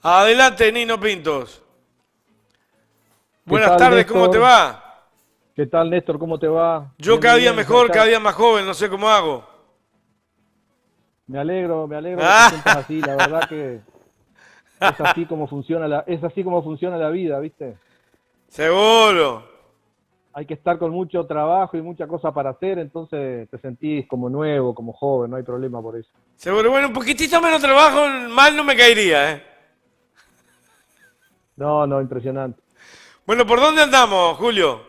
Adelante, Nino Pintos. ¿Qué Buenas tal, tardes, ¿cómo te Néstor? va? ¿Qué tal, Néstor? ¿Cómo te va? Yo Bien, muy cada día bien. Ya mejor, cada está. día más joven, no sé cómo hago. Me alegro que te sientas Ah, así. La verdad que es así como funciona es así como funciona la vida, ¿viste? seguro. Hay que estar con mucho trabajo y mucha cosa para hacer, entonces te sentís como nuevo, como joven, no hay problema por eso. Seguro. Bueno, un poquitito menos trabajo, mal no me caería, ¿eh? No, no, impresionante. Bueno, ¿por dónde andamos, Julio?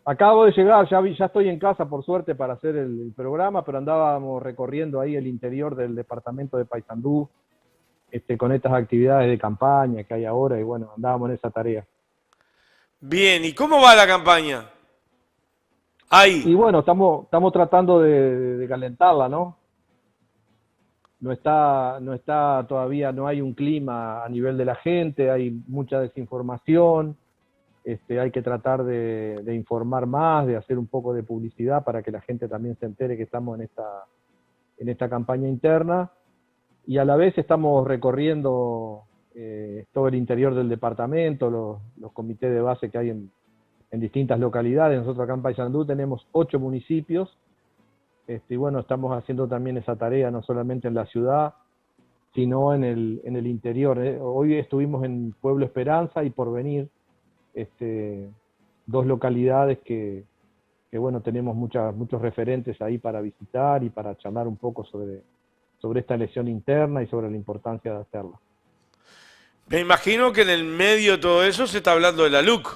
Acabo de llegar, ya estoy en casa por suerte para hacer el programa, pero andábamos recorriendo ahí el interior del departamento de Paysandú, con estas actividades de campaña que hay ahora y bueno, andábamos en esa tarea. Bien, ¿y cómo va la campaña? Ahí. Y bueno, estamos tratando de calentarla, ¿no? No está todavía, no hay un clima a nivel de la gente, hay mucha desinformación, hay que tratar de informar más, de hacer un poco de publicidad para que la gente también se entere que estamos en esta campaña interna y a la vez estamos recorriendo todo el interior del departamento, los comités de base que hay en distintas localidades. Nosotros acá en Paysandú tenemos 8 municipios. Y bueno, estamos haciendo también esa tarea, no solamente en la ciudad, sino en el interior. Hoy estuvimos en Pueblo Esperanza y Porvenir, este, dos localidades que bueno, tenemos muchos referentes ahí para visitar y para charlar un poco sobre esta elección interna y sobre la importancia de hacerla. Me imagino que en el medio de todo eso se está hablando de la LUC.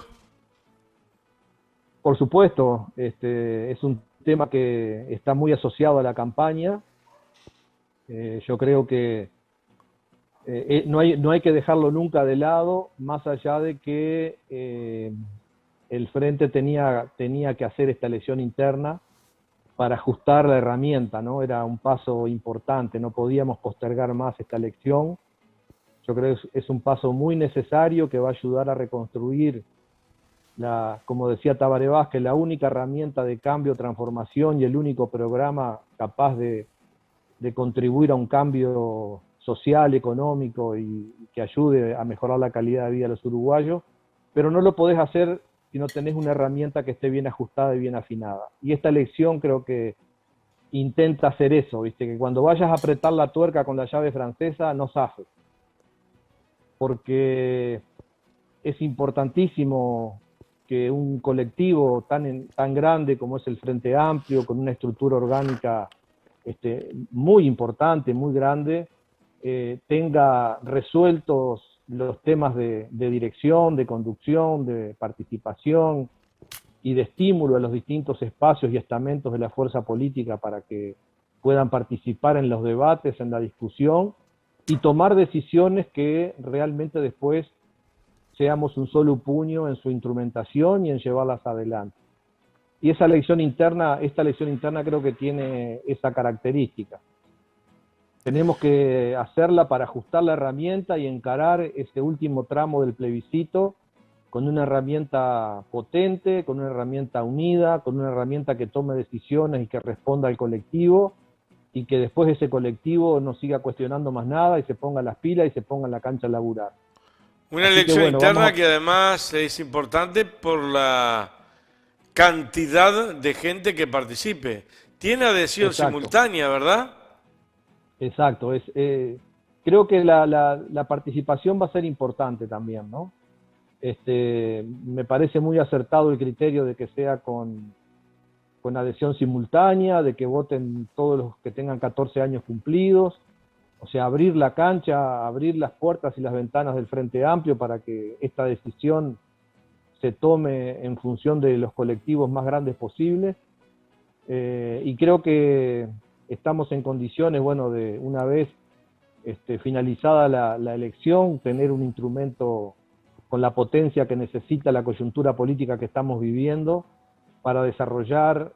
Por supuesto, es un tema que está muy asociado a la campaña. Yo creo que no hay que dejarlo nunca de lado, más allá de que el Frente tenía que hacer esta elección interna para ajustar la herramienta, ¿no? Era un paso importante, no podíamos postergar más esta elección. Yo creo que es un paso muy necesario que va a ayudar a reconstruir, como decía Tabaré Vázquez, la única herramienta de cambio, transformación y el único programa capaz de contribuir a un cambio social, económico y que ayude a mejorar la calidad de vida de los uruguayos, pero no lo podés hacer si no tenés una herramienta que esté bien ajustada y bien afinada. Y esta elección creo que intenta hacer eso, ¿viste? Que cuando vayas a apretar la tuerca con la llave francesa, no zafes, porque es importantísimo que un colectivo tan grande como es el Frente Amplio, con una estructura orgánica muy importante, muy grande, tenga resueltos los temas de dirección, de conducción, de participación y de estímulo a los distintos espacios y estamentos de la fuerza política para que puedan participar en los debates, en la discusión y tomar decisiones que realmente después seamos un solo puño en su instrumentación y en llevarlas adelante. Y esta elección interna creo que tiene esa característica. Tenemos que hacerla para ajustar la herramienta y encarar este último tramo del plebiscito con una herramienta potente, con una herramienta unida, con una herramienta que tome decisiones y que responda al colectivo y que después ese colectivo no siga cuestionando más nada y se ponga las pilas y se ponga en la cancha a laburar. Una Así que elección bueno, vamos interna a... que además es importante por la cantidad de gente que participe. Tiene adhesión Exacto, simultánea, ¿verdad? exacto. Creo que la participación va a ser importante también, ¿no? Me parece muy acertado el criterio de que sea con adhesión simultánea, de que voten todos los que tengan 14 años cumplidos, o sea, abrir la cancha, abrir las puertas y las ventanas del Frente Amplio para que esta decisión se tome en función de los colectivos más grandes posibles. Y creo que estamos en condiciones, bueno, de una vez finalizada la elección, tener un instrumento con la potencia que necesita la coyuntura política que estamos viviendo para desarrollar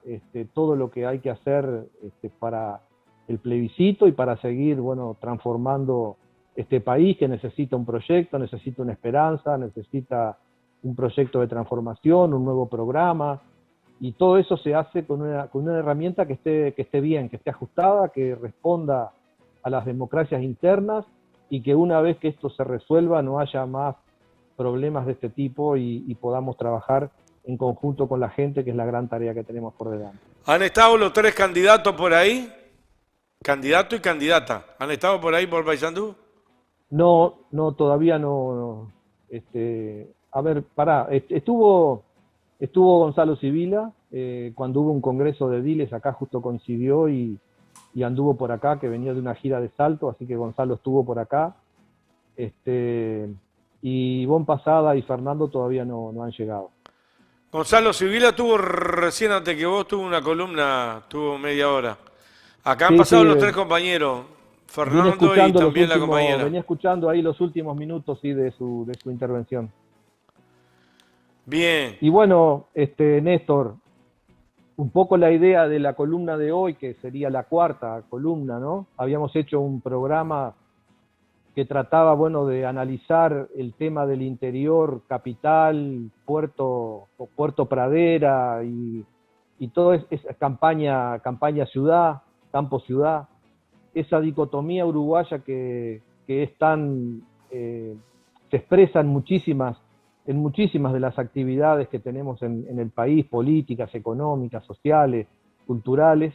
todo lo que hay que hacer para el plebiscito y para seguir, bueno, transformando este país que necesita un proyecto, necesita una esperanza, necesita un proyecto de transformación, un nuevo programa, y todo eso se hace con una herramienta que esté bien, que esté ajustada, que responda a las democracias internas y que una vez que esto se resuelva no haya más problemas de este tipo y podamos trabajar en conjunto con la gente, que es la gran tarea que tenemos por delante. ¿Han estado los tres candidatos por ahí? Candidato y candidata. ¿Han estado por ahí por Paysandú? No, no, todavía no. A ver, pará, estuvo Gonzalo Sibila, cuando hubo un congreso de Diles, acá justo coincidió y anduvo por acá, que venía de una gira de Salto, así que Gonzalo estuvo por acá. Y Ivonne Pasada y Fernando todavía no han llegado. Gonzalo Sibila tuvo recién antes que vos, tuvo una columna, tuvo media hora. Acá han Sí, pasado sí, los tres compañeros, vine Fernando y escuchando también la compañera. venía escuchando ahí los últimos minutos, sí, de su intervención. Bien, Y bueno, Néstor, un poco la idea de la columna de hoy, que sería la cuarta columna, ¿no? Habíamos hecho un programa que trataba, bueno, de analizar el tema del interior, capital, Puerto Pradera y toda esa campaña ciudad, campo ciudad, esa dicotomía uruguaya que es tan, se expresa en muchísimas de las actividades que tenemos en el país, políticas, económicas, sociales, culturales.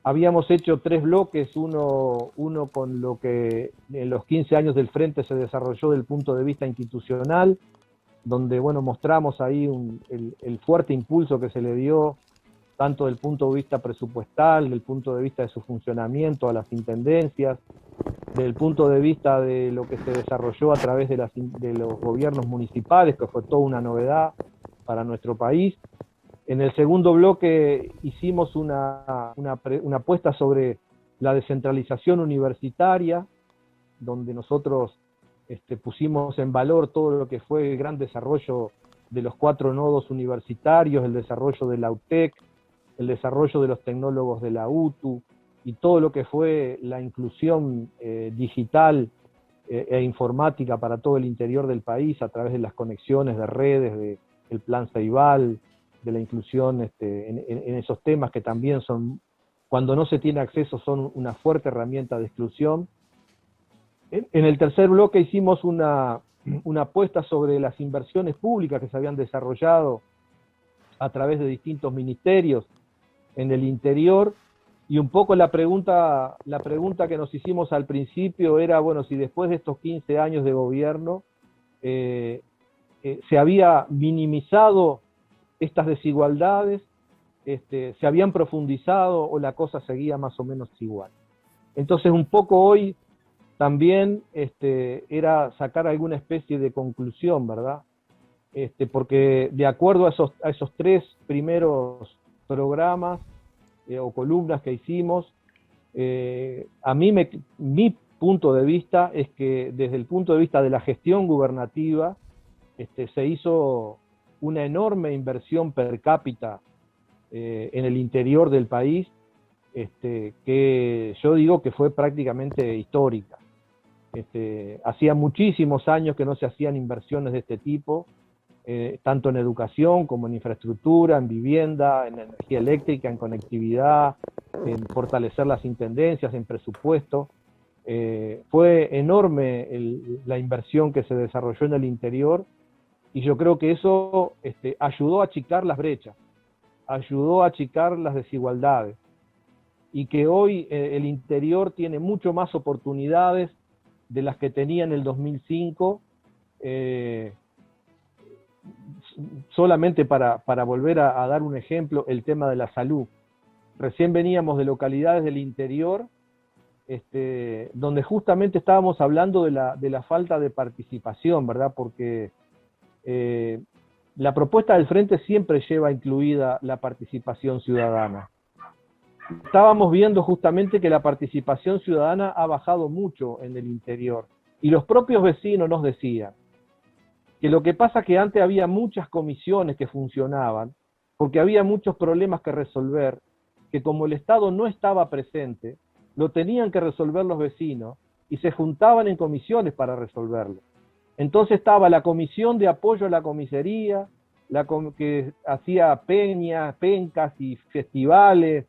Habíamos hecho 3 bloques, uno con lo que en los 15 años del Frente se desarrolló desde el punto de vista institucional, donde bueno, mostramos ahí el fuerte impulso que se le dio, tanto del punto de vista presupuestal, del punto de vista de su funcionamiento a las intendencias, del punto de vista de lo que se desarrolló a través de los gobiernos municipales, que fue toda una novedad para nuestro país. En el segundo bloque hicimos una apuesta sobre la descentralización universitaria, donde nosotros pusimos en valor todo lo que fue el gran desarrollo de los 4 nodos universitarios, el desarrollo de la UTEC, el desarrollo de los tecnólogos de la UTU, y todo lo que fue la inclusión digital e informática para todo el interior del país a través de las conexiones de redes, del Plan Ceibal, de la inclusión en esos temas que también son, cuando no se tiene acceso, son una fuerte herramienta de exclusión. En el tercer bloque hicimos una apuesta sobre las inversiones públicas que se habían desarrollado a través de distintos ministerios en el interior, y un poco la pregunta que nos hicimos al principio era, bueno, si después de estos 15 años de gobierno se había minimizado estas desigualdades, se habían profundizado o la cosa seguía más o menos igual. Entonces un poco hoy también era sacar alguna especie de conclusión, ¿verdad? Porque de acuerdo a esos 3 primeros programas o columnas que hicimos, mi punto de vista es que desde el punto de vista de la gestión gubernativa se hizo una enorme inversión per cápita en el interior del país, que yo digo que fue prácticamente histórica. Hacía muchísimos años que no se hacían inversiones de este tipo, tanto en educación como en infraestructura, en vivienda, en energía eléctrica, en conectividad, en fortalecer las intendencias, en presupuesto. Fue enorme la inversión que se desarrolló en el interior, y yo creo que eso ayudó a achicar las brechas, ayudó a achicar las desigualdades, y que hoy el interior tiene mucho más oportunidades de las que tenía en el 2005, solamente para volver a dar un ejemplo, el tema de la salud. Recién veníamos de localidades del interior, donde justamente estábamos hablando de la falta de participación, ¿verdad? Porque la propuesta del Frente siempre lleva incluida la participación ciudadana. Estábamos viendo justamente que la participación ciudadana ha bajado mucho en el interior, y los propios vecinos nos decían que lo que pasa es que antes había muchas comisiones que funcionaban, porque había muchos problemas que resolver, que como el Estado no estaba presente, lo tenían que resolver los vecinos, y se juntaban en comisiones para resolverlo. Entonces estaba la comisión de apoyo a la comisaría, que hacía peñas, pencas y festivales,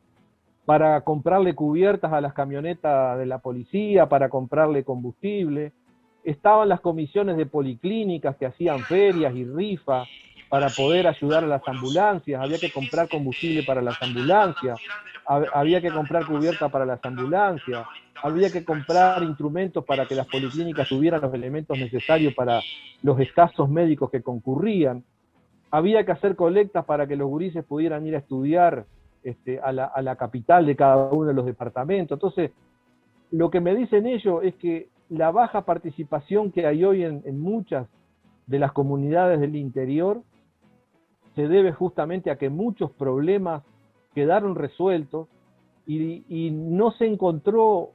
para comprarle cubiertas a las camionetas de la policía, para comprarle combustible. Estaban las comisiones de policlínicas que hacían ferias y rifas para poder ayudar a las ambulancias. Había que comprar combustible para las ambulancias, había que comprar cubierta para las ambulancias, había que comprar instrumentos para que las policlínicas tuvieran los elementos necesarios para los escasos médicos que concurrían. Había que hacer colectas para que los gurises pudieran ir a estudiar a la capital de cada uno de los departamentos. Entonces, lo que me dicen ellos es que la baja participación que hay hoy en muchas de las comunidades del interior se debe justamente a que muchos problemas quedaron resueltos y no se encontró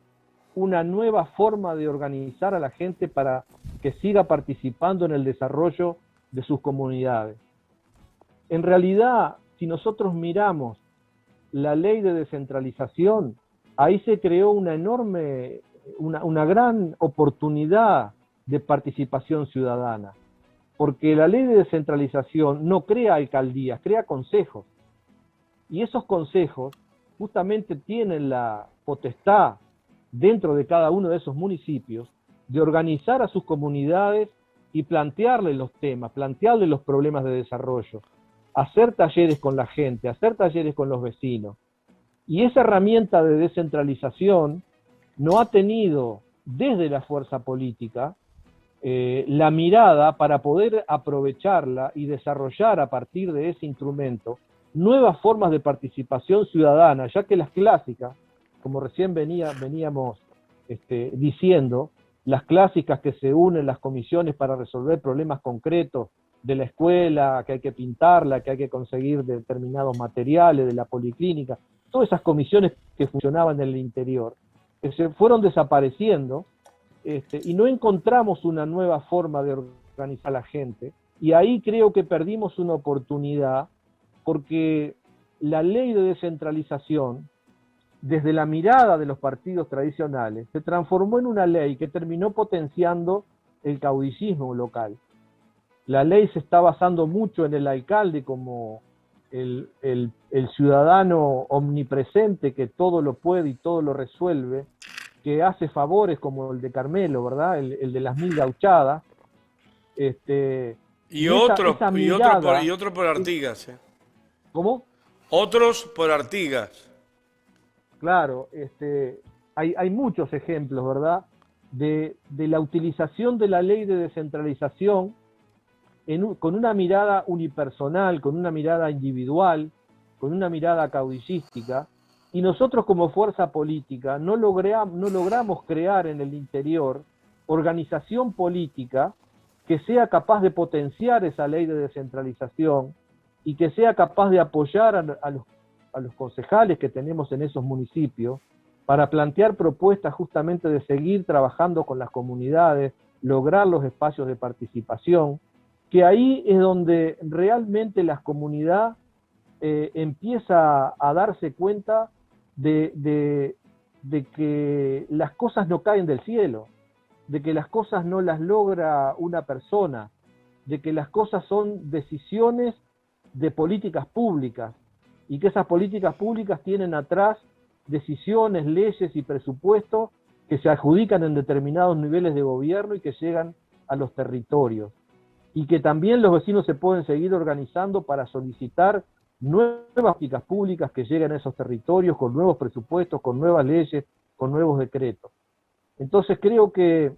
una nueva forma de organizar a la gente para que siga participando en el desarrollo de sus comunidades. En realidad, si nosotros miramos la ley de descentralización, ahí se creó una enorme, una gran oportunidad de participación ciudadana, porque la ley de descentralización no crea alcaldías, crea consejos, y esos consejos justamente tienen la potestad dentro de cada uno de esos municipios de organizar a sus comunidades y plantearles los temas, plantearles los problemas de desarrollo, hacer talleres con la gente, hacer talleres con los vecinos. Y esa herramienta de descentralización no ha tenido desde la fuerza política la mirada para poder aprovecharla y desarrollar a partir de ese instrumento nuevas formas de participación ciudadana, ya que las clásicas, como recién veníamos diciendo, las clásicas que se unen las comisiones para resolver problemas concretos de la escuela, que hay que pintarla, que hay que conseguir determinados materiales, de la policlínica, todas esas comisiones que funcionaban en el interior, que se fueron desapareciendo, y no encontramos una nueva forma de organizar a la gente, y ahí creo que perdimos una oportunidad, porque la ley de descentralización, desde la mirada de los partidos tradicionales, se transformó en una ley que terminó potenciando el caudillismo local. La ley se está basando mucho en el alcalde como el ciudadano omnipresente que todo lo puede y todo lo resuelve, que hace favores como el de Carmelo, ¿verdad? El de las 1000 gauchadas. Y otro por Artigas. ¿Cómo? Otros por Artigas. Claro, hay muchos ejemplos, ¿verdad? De la utilización de la ley de descentralización con una mirada unipersonal, con una mirada individual, con una mirada caudillística, y nosotros como fuerza política no logramos crear en el interior organización política que sea capaz de potenciar esa ley de descentralización y que sea capaz de apoyar a los concejales que tenemos en esos municipios para plantear propuestas justamente de seguir trabajando con las comunidades, lograr los espacios de participación, que ahí es donde realmente la comunidad empieza a darse cuenta de que las cosas no caen del cielo, de que las cosas no las logra una persona, de que las cosas son decisiones de políticas públicas, y que esas políticas públicas tienen atrás decisiones, leyes y presupuestos que se adjudican en determinados niveles de gobierno y que llegan a los territorios. Y que también los vecinos se pueden seguir organizando para solicitar nuevas políticas públicas que lleguen a esos territorios con nuevos presupuestos, con nuevas leyes, con nuevos decretos. Entonces creo que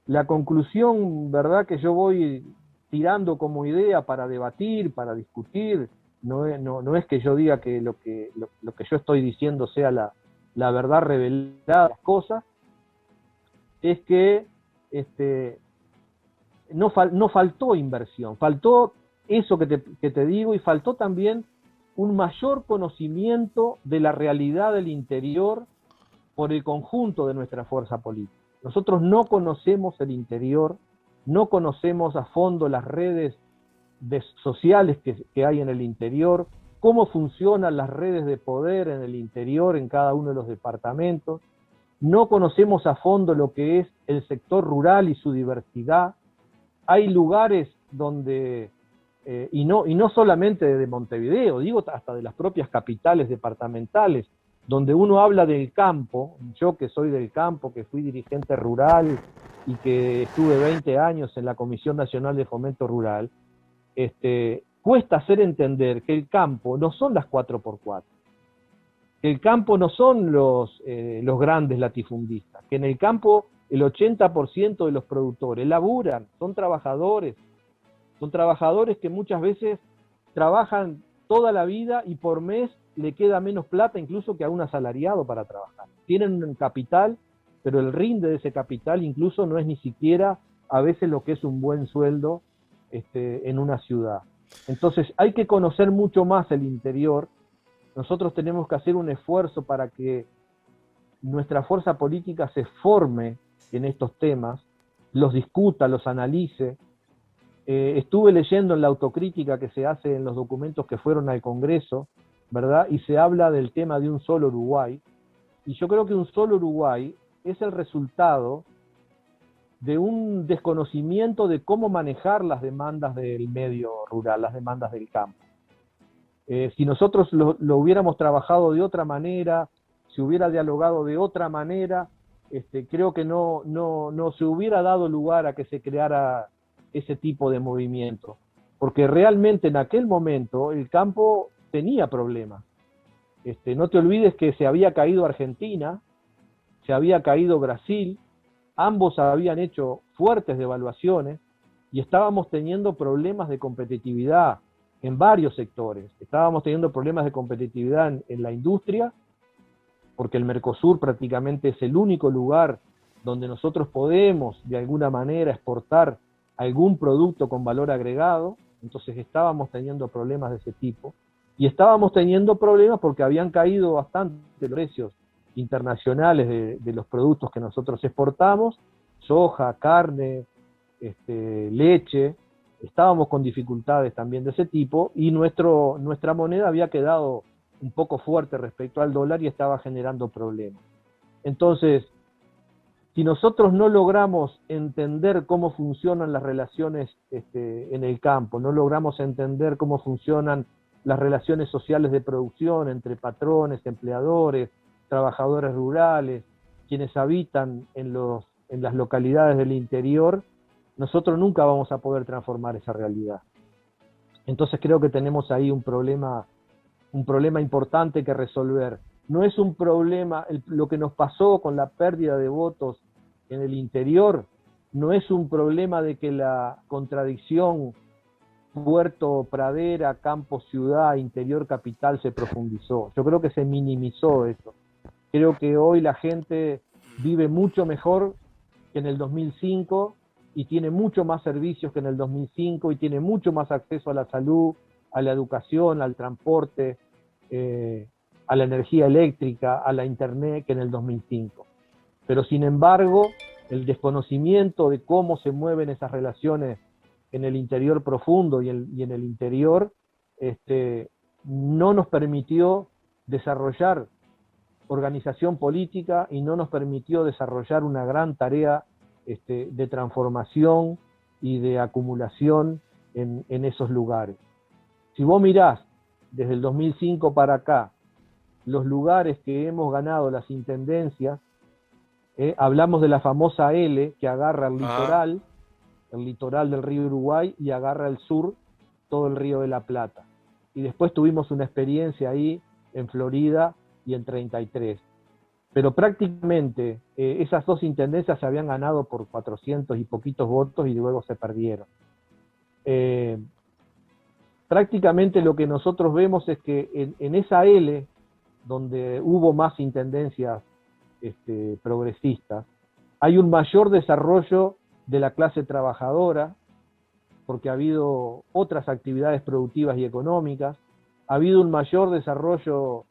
la conclusión, ¿verdad?, que yo voy tirando como idea para debatir, para discutir, no es que yo diga que lo que yo estoy diciendo sea la verdad revelada de las cosas, es que no faltó inversión, faltó eso que te digo, y faltó también un mayor conocimiento de la realidad del interior por el conjunto de nuestra fuerza política. Nosotros no conocemos el interior, no conocemos a fondo las redes sociales que hay en el interior, cómo funcionan las redes de poder en el interior, en cada uno de los departamentos, no conocemos a fondo lo que es el sector rural y su diversidad. Hay lugares donde y no solamente de Montevideo, digo hasta de las propias capitales departamentales, donde uno habla del campo. Yo que soy del campo, que fui dirigente rural y que estuve 20 años en la Comisión Nacional de Fomento Rural, cuesta hacer entender que el campo no son las 4x4, que el campo no son los grandes latifundistas, que en el campo el 80% de los productores laburan, son trabajadores que muchas veces trabajan toda la vida y por mes le queda menos plata incluso que a un asalariado para trabajar. Tienen un capital, pero el rinde de ese capital incluso no es ni siquiera a veces lo que es un buen sueldo en una ciudad. Entonces hay que conocer mucho más el interior. Nosotros tenemos que hacer un esfuerzo para que nuestra fuerza política se forme en estos temas, los discuta, los analice. Estuve leyendo en la autocrítica que se hace en los documentos que fueron al Congreso, ¿verdad? Y se habla del tema de un solo Uruguay, y yo creo que un solo Uruguay es el resultado de un desconocimiento de cómo manejar las demandas del medio rural, las demandas del campo. Si nosotros lo hubiéramos trabajado de otra manera, si hubiera dialogado de otra manera, creo que no se hubiera dado lugar a que se creara ese tipo de movimiento, porque realmente en aquel momento el campo tenía problemas. No te olvides que se había caído Argentina, se había caído Brasil, ambos habían hecho fuertes devaluaciones y estábamos teniendo problemas de competitividad en varios sectores. Estábamos teniendo problemas de competitividad en la industria, porque el Mercosur prácticamente es el único lugar donde nosotros podemos de alguna manera exportar algún producto con valor agregado. Entonces estábamos teniendo problemas de ese tipo, y estábamos teniendo problemas porque habían caído bastante los precios internacionales de los productos que nosotros exportamos, soja, carne, leche. Estábamos con dificultades también de ese tipo, y nuestra moneda había quedado un poco fuerte respecto al dólar y estaba generando problemas. Entonces, si nosotros no logramos entender cómo funcionan las relaciones en el campo, no logramos entender cómo funcionan las relaciones sociales de producción entre patrones, empleadores, trabajadores rurales, quienes habitan en las localidades del interior, nosotros nunca vamos a poder transformar esa realidad. Entonces creo que tenemos ahí un problema importante que resolver. No es un problema, lo que nos pasó con la pérdida de votos en el interior, no es un problema de que la contradicción puerto, pradera, campo, ciudad, interior, capital se profundizó. Yo creo que se minimizó eso. Creo que hoy la gente vive mucho mejor que en el 2005 y tiene mucho más servicios que en el 2005 y tiene mucho más acceso a la salud, a la educación, al transporte, a la energía eléctrica, a la internet que en el 2005. Pero sin embargo, el desconocimiento de cómo se mueven esas relaciones en el interior profundo y en el interior, no nos permitió desarrollar organización política y no nos permitió desarrollar una gran tarea de transformación y de acumulación en esos lugares. Si vos mirás desde el 2005 para acá, los lugares que hemos ganado las intendencias, hablamos de la famosa L que agarra el litoral del río Uruguay y agarra el sur, todo el río de la Plata. Y después tuvimos una experiencia ahí en Florida y en 33. Pero prácticamente esas dos intendencias se habían ganado por 400 y poquitos votos y luego se perdieron. Prácticamente lo que nosotros vemos es que en esa L, donde hubo más intendencias progresistas, hay un mayor desarrollo de la clase trabajadora, porque ha habido otras actividades productivas y económicas, ha habido un mayor desarrollo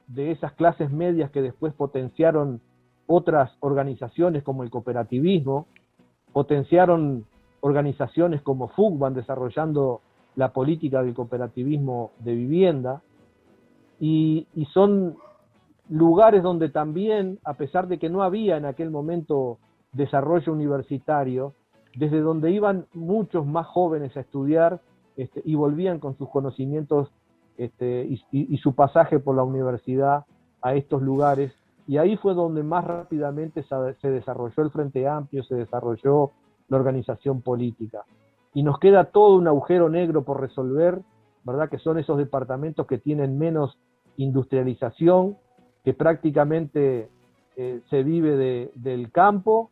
de esas clases medias que después potenciaron otras organizaciones como el cooperativismo, potenciaron organizaciones como FUCBAN desarrollando la política del cooperativismo de vivienda, y son lugares donde también, a pesar de que no había en aquel momento desarrollo universitario, desde donde iban muchos más jóvenes a estudiar y volvían con sus conocimientos y su pasaje por la universidad a estos lugares, y ahí fue donde más rápidamente se desarrolló el Frente Amplio, se desarrolló la organización política. Y nos queda todo un agujero negro por resolver, ¿verdad? Que son esos departamentos que tienen menos industrialización, que prácticamente se vive del campo,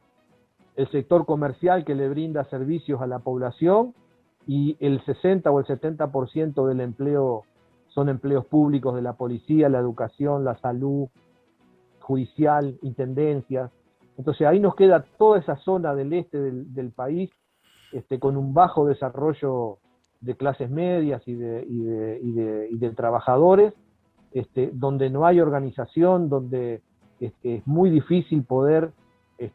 el sector comercial que le brinda servicios a la población, y el 60 o el 70% del empleo son empleos públicos de la policía, la educación, la salud, judicial, intendencias. Entonces ahí nos queda toda esa zona del este del país, con un bajo desarrollo de clases medias y de trabajadores, donde no hay organización, donde es muy difícil poder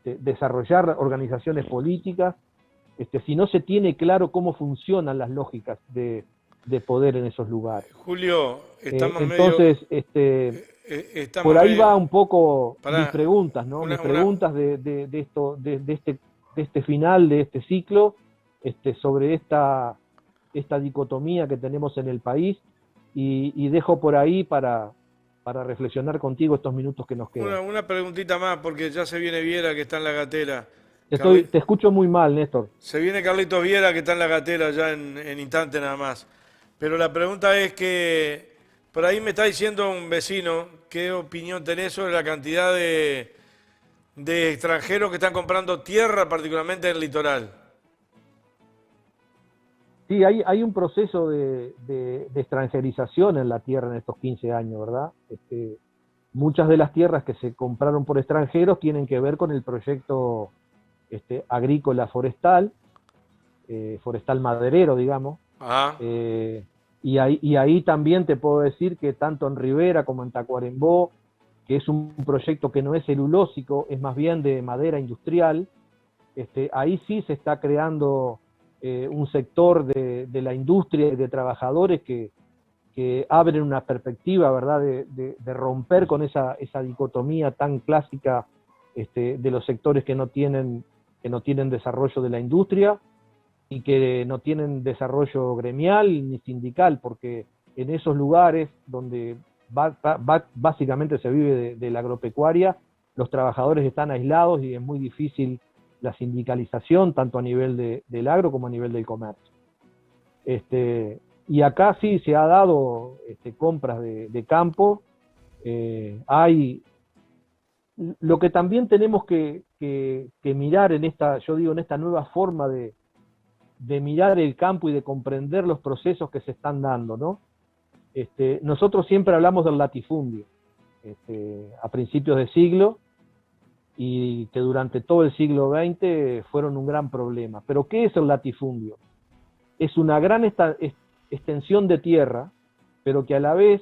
desarrollar organizaciones políticas, si no se tiene claro cómo funcionan las lógicas de poder en esos lugares. Julio, estamos entonces, estamos por ahí medio... va un poco Pará, mis preguntas, ¿no? Mis preguntas de este final, de este ciclo, sobre esta dicotomía que tenemos en el país, y dejo por ahí para reflexionar contigo estos minutos que nos quedan. Una preguntita más, porque ya se viene Viera, que está en la gatera. Te escucho muy mal, Néstor. Se viene Carlitos Viera, que está en la gatera ya en instante nada más. Pero la pregunta es que, por ahí me está diciendo un vecino, ¿qué opinión tenés sobre la cantidad de extranjeros que están comprando tierra, particularmente en el litoral? Sí, hay un proceso de extranjerización en la tierra en estos 15 años, ¿verdad? Muchas de las tierras que se compraron por extranjeros tienen que ver con el proyecto agrícola forestal, forestal maderero, digamos. Y ahí también te puedo decir que tanto en Rivera como en Tacuarembó, que es un proyecto que no es celulósico, es más bien de madera industrial, ahí sí se está creando un sector de la industria y de trabajadores que abren una perspectiva, ¿verdad?, de romper con esa dicotomía tan clásica de los sectores que no tienen desarrollo de la industria y que no tienen desarrollo gremial ni sindical, porque en esos lugares donde básicamente se vive de la agropecuaria, los trabajadores están aislados y es muy difícil la sindicalización, tanto a nivel del agro como a nivel del comercio. Y acá sí se ha dado compras de campo. Hay lo que también tenemos que mirar en esta nueva forma de mirar el campo y de comprender los procesos que se están dando, ¿no? Nosotros siempre hablamos del latifundio, a principios de siglo, y que durante todo el siglo XX fueron un gran problema. Pero ¿qué es el latifundio? Es una gran extensión de tierra, pero que a la vez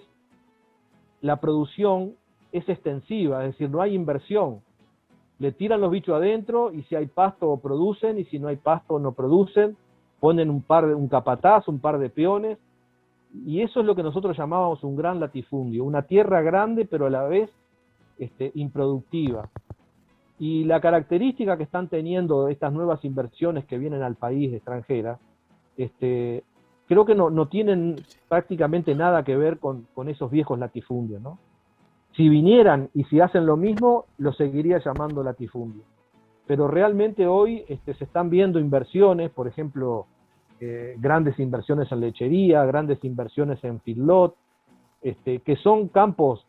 la producción es extensiva, es decir, no hay inversión. Le tiran los bichos adentro y si hay pasto producen, y si no hay pasto no producen, ponen un capataz, un par de peones, y eso es lo que nosotros llamábamos un gran latifundio, una tierra grande pero a la vez improductiva. Y la característica que están teniendo estas nuevas inversiones que vienen al país extranjeras, creo que no tienen prácticamente nada que ver con esos viejos latifundios, ¿no? Si vinieran y si hacen lo mismo, lo seguiría llamando latifundio. Pero realmente hoy se están viendo inversiones, por ejemplo, grandes inversiones en lechería, grandes inversiones en feedlot, que son campos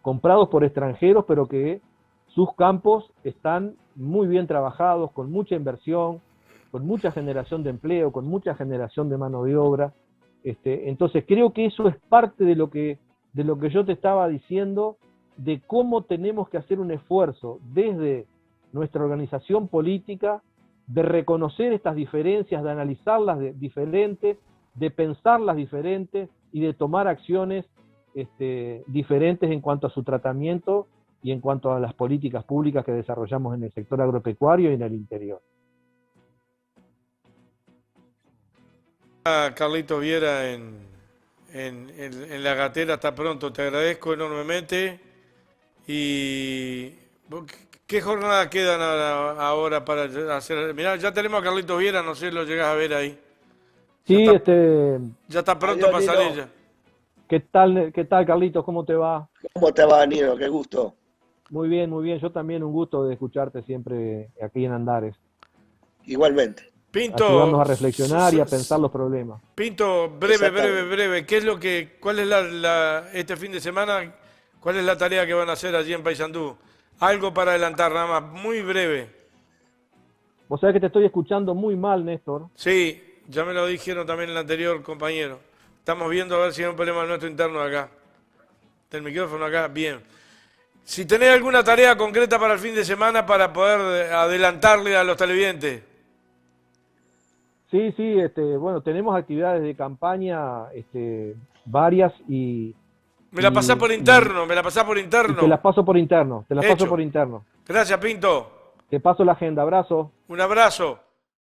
comprados por extranjeros, pero que sus campos están muy bien trabajados, con mucha inversión, con mucha generación de empleo, con mucha generación de mano de obra. Entonces creo que eso es parte de lo que yo te estaba diciendo, de cómo tenemos que hacer un esfuerzo desde nuestra organización política, de reconocer estas diferencias, de analizarlas diferentes, de pensarlas diferentes y de tomar acciones diferentes en cuanto a su tratamiento y en cuanto a las políticas públicas que desarrollamos en el sector agropecuario y en el interior. Carlitos Viera en la gatera, hasta pronto, te agradezco enormemente. ¿Y qué jornada quedan ahora para hacer? Mirá, ya tenemos a Carlitos Viera, no sé si lo llegás a ver ahí. Sí, Ya está pronto para Adiós, salir Nino. ya. qué tal, Carlitos? ¿Cómo te va? ¿Cómo te va, Nino? Qué gusto. Muy bien, muy bien. Yo también un gusto de escucharte siempre aquí en Andares, Igualmente. ayudarnos Pinto, a reflexionar y a pensar los problemas. Pinto, breve, breve, Exactamente. breve. ¿Cuál es este fin de semana? ¿Cuál es la tarea que van a hacer allí en Paysandú? Algo para adelantar, nada más, muy breve. Vos sabés que te estoy escuchando muy mal, Néstor. Sí, ya me lo dijeron también el anterior compañero. Estamos viendo a ver si hay un problema nuestro interno acá. Del micrófono acá, bien. Si tenés alguna tarea concreta para el fin de semana para poder adelantarle a los televidentes. Sí, sí, bueno, tenemos actividades de campaña, varias Me la pasás por y interno, me la pasás por y te las interno. paso por interno, te las paso Hecho. por interno. Gracias, Pinto. Te paso la agenda, abrazo. Un abrazo.